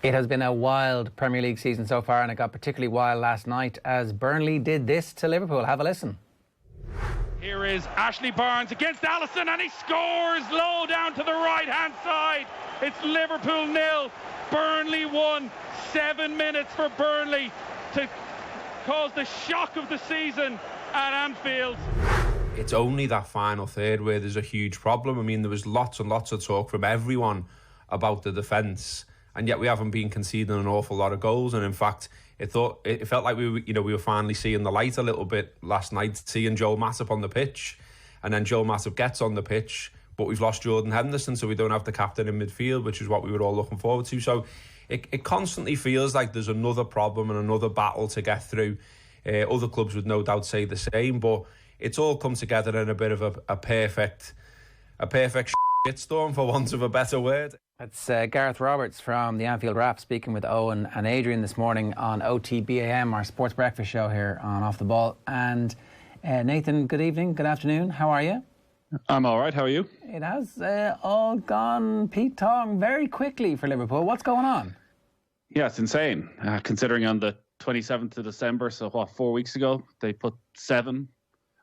It has been a wild Premier League season so far, and it got particularly wild last night as Burnley did this to Liverpool. Have a listen. Here is Ashley Barnes against Alisson, and he scores low down to the right-hand side. It's Liverpool 0, Burnley 1. 7 minutes for Burnley to cause the shock of the season at Anfield. It's only that final third where there's a huge problem. I mean, there was lots and lots of talk from everyone about the defence, and yet we haven't been conceding an awful lot of goals. And in fact, it felt like we were finally seeing the light a little bit last night, seeing Joel Matip on the pitch, and then Joel Matip gets on the pitch, but we've lost Jordan Henderson, so we don't have the captain in midfield, which is what we were all looking forward to. So it constantly feels like there's another problem and another battle to get through. Other clubs would no doubt say the same, but it's all come together in a bit of a perfect shitstorm, for want of a better word. That's Gareth Roberts from the Anfield Wrap speaking with Owen and Adrian this morning on OTBAM, our sports breakfast show here on Off the Ball. And Nathan, good evening, good afternoon. How are you? I'm all right. How are you? It has all gone Pete Tong very quickly for Liverpool. What's going on? Yeah, it's insane. Considering on the 27th of December, so 4 weeks ago, they put 7,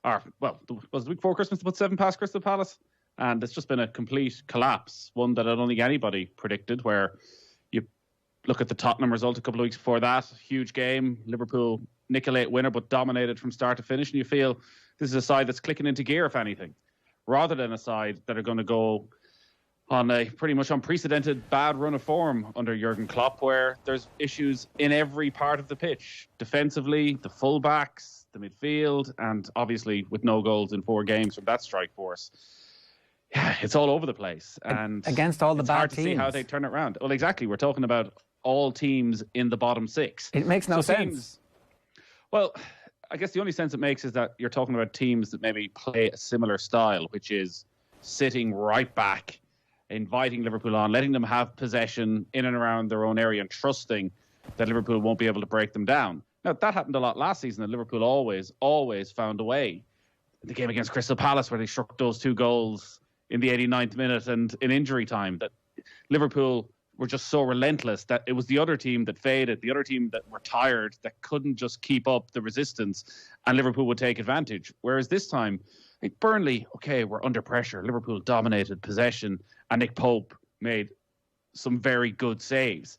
was the week before Christmas they put 7 past Crystal Palace? And it's just been a complete collapse, one that I don't think anybody predicted, where you look at the Tottenham result a couple of weeks before that, huge game, Liverpool nickel 8 winner, but dominated from start to finish, and you feel this is a side that's clicking into gear, if anything, rather than a side that are going to go on a pretty much unprecedented bad run of form under Jurgen Klopp, where there's issues in every part of the pitch, defensively, the full-backs, the midfield, and obviously with no goals in 4 games from that strike force. Yeah, it's all over the place, and against all the bad teams. It's hard to see how they turn it around. Well, exactly. We're talking about all teams in the bottom 6. It makes no sense. Well, I guess the only sense it makes is that you're talking about teams that maybe play a similar style, which is sitting right back, inviting Liverpool on, letting them have possession in and around their own area, and trusting that Liverpool won't be able to break them down. Now, that happened a lot last season, and Liverpool always found a way. The game against Crystal Palace, where they struck those 2 goals in the 89th minute and in injury time, that Liverpool were just so relentless that it was the other team that faded, the other team that were tired, that couldn't just keep up the resistance, and Liverpool would take advantage. Whereas this time, like Burnley, okay, we're under pressure. Liverpool dominated possession, and Nick Pope made some very good saves.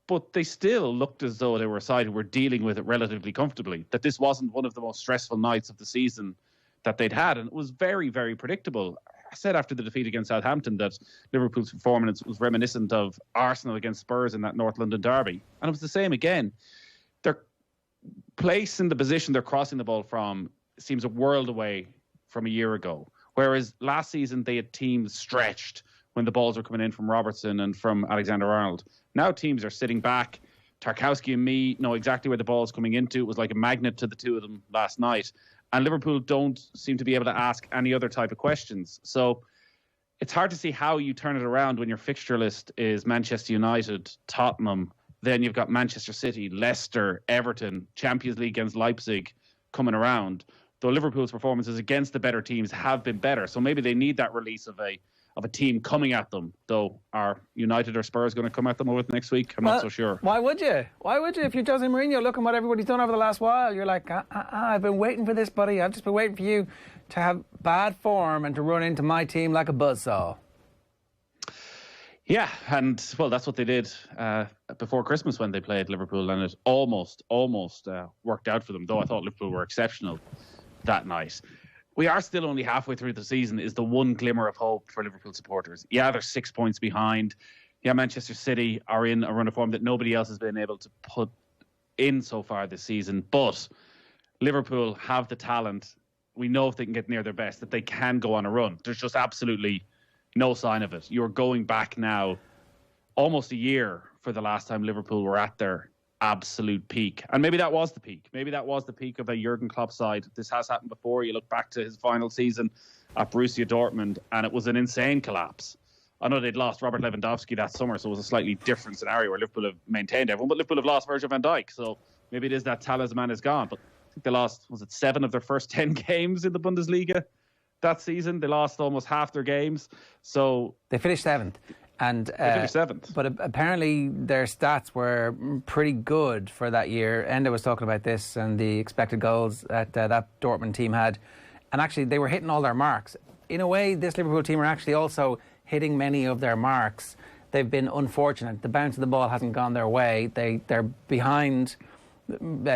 But they still looked as though they were a side who were dealing with it relatively comfortably, that this wasn't one of the most stressful nights of the season that they'd had, and it was very, very predictable. I said after the defeat against Southampton that Liverpool's performance was reminiscent of Arsenal against Spurs in that North London derby. And it was the same again. Their place in the position they're crossing the ball from seems a world away from a year ago. Whereas last season they had teams stretched when the balls were coming in from Robertson and from Alexander-Arnold. Now teams are sitting back. Tarkowski and me know exactly where the ball is coming into. It was like a magnet to the two of them last night. And Liverpool don't seem to be able to ask any other type of questions. So it's hard to see how you turn it around when your fixture list is Manchester United, Tottenham, then you've got Manchester City, Leicester, Everton, Champions League against Leipzig coming around. Though Liverpool's performances against the better teams have been better. So maybe they need that release of a team coming at them, though. Are United or Spurs going to come at them over the next week? I'm not so sure. Why would you? If you're Jose Mourinho, looking what everybody's done over the last while, you're like, I've been waiting for this, buddy. I've just been waiting for you to have bad form and to run into my team like a buzzsaw. Yeah, and, well, that's what they did before Christmas when they played Liverpool, and it almost worked out for them, though I thought Liverpool were exceptional that night. We are still only halfway through the season is the one glimmer of hope for Liverpool supporters. Yeah, they're 6 points behind. Yeah, Manchester City are in a run of form that nobody else has been able to put in so far this season. But Liverpool have the talent. We know if they can get near their best, that they can go on a run. There's just absolutely no sign of it. You're going back now almost a year for the last time Liverpool were at their absolute peak. And maybe that was the peak. Maybe that was the peak of a Jurgen Klopp side. This has happened before. You look back to his final season at Borussia Dortmund, and it was an insane collapse. I know they'd lost Robert Lewandowski that summer, so it was a slightly different scenario where Liverpool have maintained everyone, but Liverpool have lost Virgil van Dijk, so maybe it is that talisman is gone. But I think they lost, 7 of their first 10 games in the Bundesliga that season? They lost almost half their games. So they finished 7th. And they finished 7th. But apparently their stats were pretty good for that year. Enda was talking about this and the expected goals that that Dortmund team had. And actually, they were hitting all their marks. In a way, this Liverpool team are actually also hitting many of their marks. They've been unfortunate. The bounce of the ball hasn't gone their way. They're behind.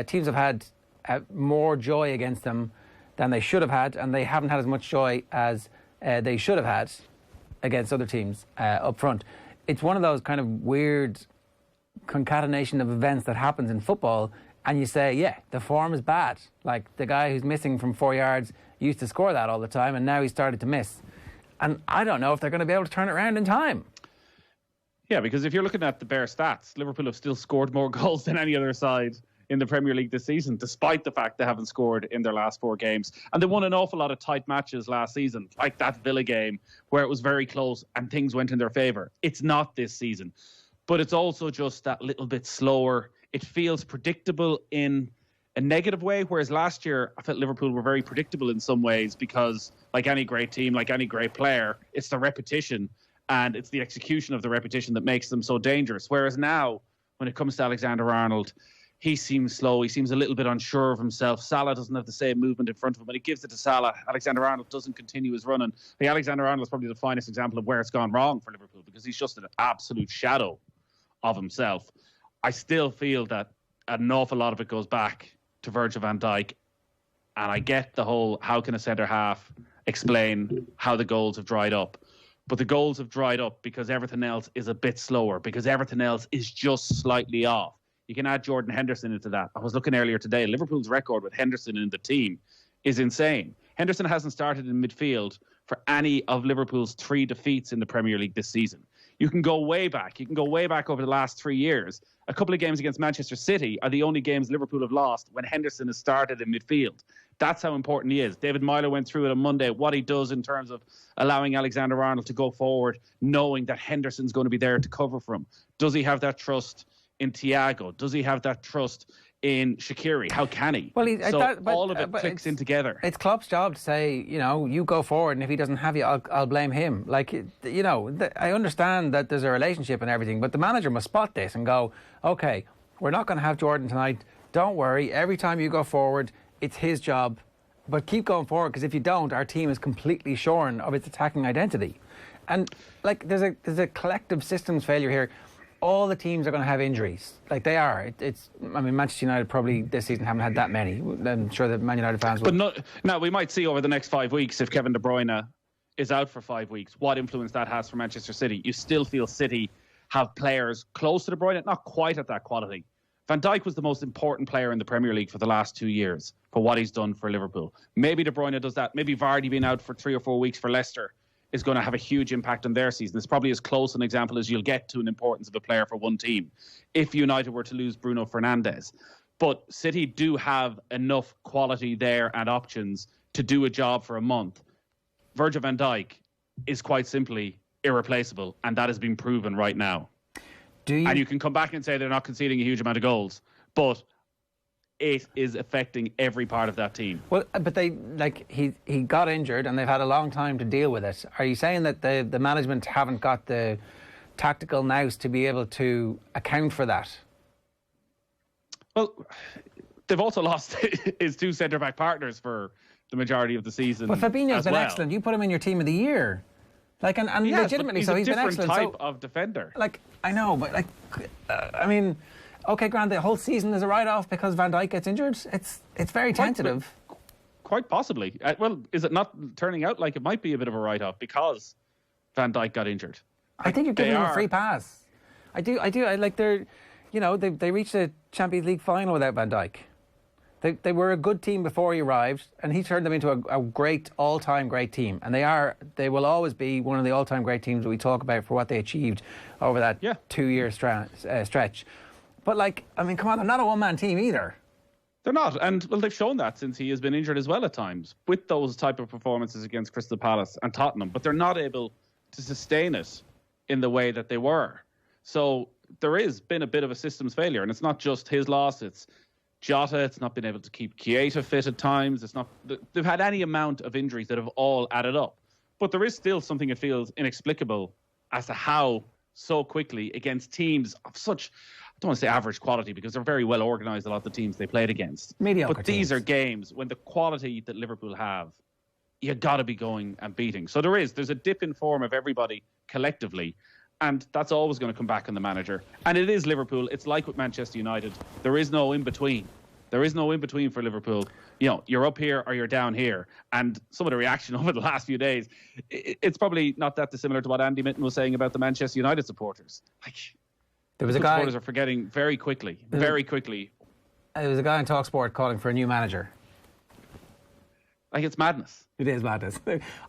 Teams have had more joy against them than they should have had, and they haven't had as much joy as they should have had against other teams up front. It's one of those kind of weird concatenation of events that happens in football, and you say, yeah, the form is bad. Like, the guy who's missing from 4 yards used to score that all the time, and now he's started to miss. And I don't know if they're going to be able to turn it around in time. Yeah, because if you're looking at the bare stats, Liverpool have still scored more goals than any other side in the Premier League this season, despite the fact they haven't scored in their last 4 games. And they won an awful lot of tight matches last season, like that Villa game, where it was very close and things went in their favour. It's not this season. But it's also just that little bit slower. It feels predictable in a negative way, whereas last year I felt Liverpool were very predictable in some ways because, like any great team, like any great player, it's the repetition and it's the execution of the repetition that makes them so dangerous. Whereas now, when it comes to Alexander-Arnold, he seems slow. He seems a little bit unsure of himself. Salah doesn't have the same movement in front of him. When he gives it to Salah, Alexander-Arnold doesn't continue his run. And Alexander-Arnold is probably the finest example of where it's gone wrong for Liverpool because he's just an absolute shadow of himself. I still feel that an awful lot of it goes back to Virgil van Dijk. And I get the whole, how can a centre-half explain how the goals have dried up? But the goals have dried up because everything else is a bit slower, because everything else is just slightly off. You can add Jordan Henderson into that. I was looking earlier today. Liverpool's record with Henderson in the team is insane. Henderson hasn't started in midfield for any of Liverpool's 3 defeats in the Premier League this season. You can go way back. You can go way back over the last 3 years. A couple of games against Manchester City are the only games Liverpool have lost when Henderson has started in midfield. That's how important he is. David Meyler went through it on Monday, what he does in terms of allowing Alexander-Arnold to go forward, knowing that Henderson's going to be there to cover for him. Does he have that trust in Thiago? Does he have that trust in Shaqiri? How can he? Well, all of it clicks in together. It's Klopp's job to say, you go forward, and if he doesn't have you, I'll blame him. Like, I understand that there's a relationship and everything, but the manager must spot this and go, okay, we're not going to have Jordan tonight. Don't worry. Every time you go forward, it's his job. But keep going forward, because if you don't, our team is completely shorn of its attacking identity. And, like, there's a collective systems failure here. All the teams are going to have injuries. Like, they are. Manchester United probably this season haven't had that many. I'm sure that Man United fans will. But no, we might see over the next 5 weeks, if Kevin De Bruyne is out for 5 weeks, what influence that has for Manchester City. You still feel City have players close to De Bruyne, not quite at that quality. Van Dijk was the most important player in the Premier League for the last 2 years for what he's done for Liverpool. Maybe De Bruyne does that. Maybe Vardy being out for 3 or 4 weeks for Leicester is going to have a huge impact on their season. It's probably as close an example as you'll get to an importance of a player for one team if United were to lose Bruno Fernandes. But City do have enough quality there and options to do a job for a month. Virgil van Dijk is quite simply irreplaceable, and that has been proven right now. And you can come back and say they're not conceding a huge amount of goals, but it is affecting every part of that team. Well, but he got injured and they've had a long time to deal with it. Are you saying that the management haven't got the tactical nous to be able to account for that? Well, they've also lost his 2 centre-back partners for the majority of the season. But Fabinho's been excellent. You put him in your team of the year. Like, and legitimately, so he's been excellent. He's a different type of defender. Like, I know, but okay, Grant, the whole season is a write-off because Van Dijk gets injured. It's very tentative. Quite possibly. Well, is it not turning out like it might be a bit of a write-off because Van Dijk got injured? I think you're giving him a free pass. I do. They reached the Champions League final without Van Dijk. They were a good team before he arrived, and he turned them into a great, all-time great team. And they will always be one of the all-time great teams that we talk about for what they achieved over that 2-year stretch. But, come on, they're not a one-man team either. They're not. And, well, they've shown that since he has been injured as well at times with those type of performances against Crystal Palace and Tottenham. But they're not able to sustain it in the way that they were. So there has been a bit of a systems failure. And it's not just his loss. It's Jota, it's not been able to keep Keita fit at times. They've had any amount of injuries that have all added up. But there is still something that feels inexplicable as to how so quickly against teams of such, I don't want to say average quality because they're very well organised, a lot of the teams they played against. Mediocre But these teams. are games when the quality that Liverpool have, you got to be going and beating. So there's a dip in form of everybody collectively, and that's always going to come back on the manager. And it is Liverpool. It's like with Manchester United. There is no in-between. There is no in-between for Liverpool. You know, you're up here or you're down here. And some of the reaction over the last few days, it's probably not that dissimilar to what Andy Mitten was saying about the Manchester United supporters. Like, There was a guy. supporters are forgetting very quickly. There was a guy on TalkSport calling for a new manager. Like, it's madness. It is madness.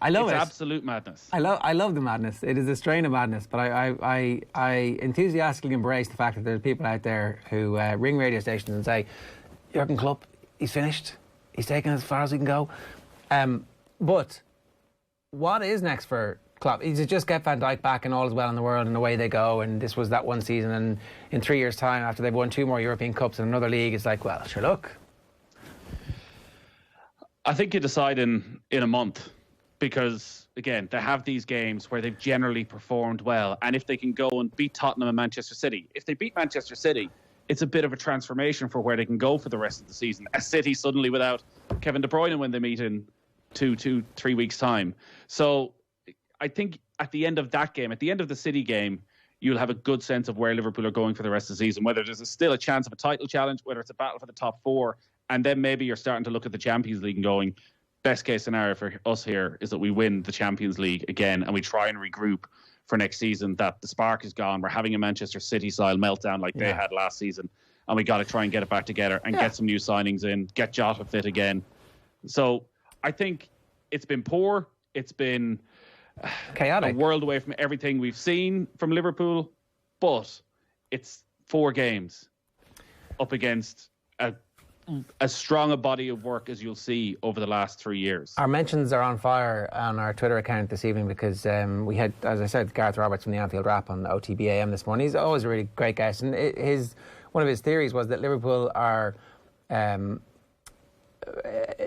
I love It's it. absolute madness. I love the madness. It is a strain of madness, but I enthusiastically embrace the fact that there's people out there who ring radio stations and say, Jurgen Klopp, he's finished. He's taken as far as he can go. But what is next for Klopp? Is it just get Van Dijk back and all is well in the world and away they go, and this was that one season, and in 3 years' time, after they've won 2 more European Cups and another league, it's like, well, sure, look. I think you decide in a month because, again, they have these games where they've generally performed well. And if they can go and beat Tottenham and Manchester City, if they beat Manchester City, it's a bit of a transformation for where they can go for the rest of the season. A City suddenly without Kevin De Bruyne when they meet in 3 weeks' time. So I think at the end of that game, at the end of the City game, you'll have a good sense of where Liverpool are going for the rest of the season, whether there's still a chance of a title challenge, whether it's a battle for the top 4. And then maybe you're starting to look at the Champions League and going, best case scenario for us here is that we win the Champions League again and we try and regroup for next season, that the spark is gone. We're having a Manchester City-style meltdown like they had last season, and we got to try and get it back together and get some new signings in, get Jota fit again. So I think it's been poor. It's been Chaotic. a world away from everything we've seen from Liverpool, but it's 4 games up against as strong a body of work as you'll see over the last 3 years. Our mentions are on fire on our Twitter account this evening because we had, as I said, Gareth Roberts from the Anfield Wrap on the OTBAM this morning. He's always a really great guest, and one of his theories was that Liverpool are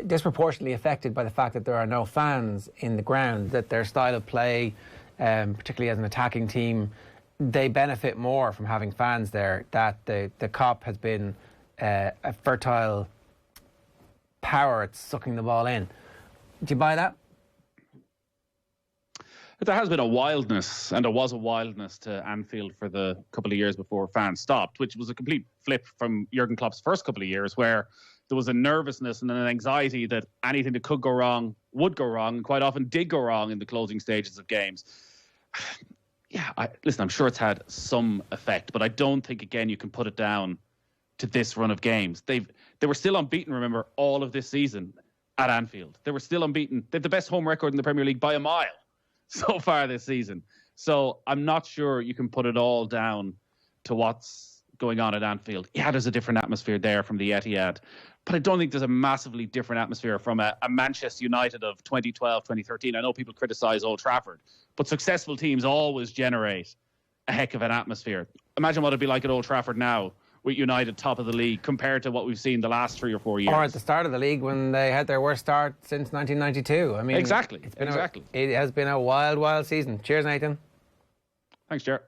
disproportionately affected by the fact that there are no fans in the ground, that their style of play, particularly as an attacking team, they benefit more from having fans there, that the Kop has been a fertile power at sucking the ball in. Do you buy that? There has been a wildness, and there was a wildness to Anfield for the couple of years before fans stopped, which was a complete flip from Jurgen Klopp's first couple of years, where there was a nervousness and an anxiety that anything that could go wrong would go wrong, and quite often did go wrong in the closing stages of games. Listen, I'm sure it's had some effect, but I don't think, again, you can put it down to this run of games. They were still unbeaten, remember, all of this season at Anfield. They were still unbeaten. They have the best home record in the Premier League by a mile so far this season. So I'm not sure you can put it all down to what's going on at Anfield. Yeah, there's a different atmosphere there from the Etihad, but I don't think there's a massively different atmosphere from a Manchester United of 2012, 2013. I know people criticise Old Trafford, but successful teams always generate a heck of an atmosphere. Imagine what it'd be like at Old Trafford now, with United top of the league compared to what we've seen the last 3 or 4 years. Or at the start of the league when they had their worst start since 1992. I mean, Exactly. It has been a wild, wild season. Cheers, Nathan. Thanks, Ger.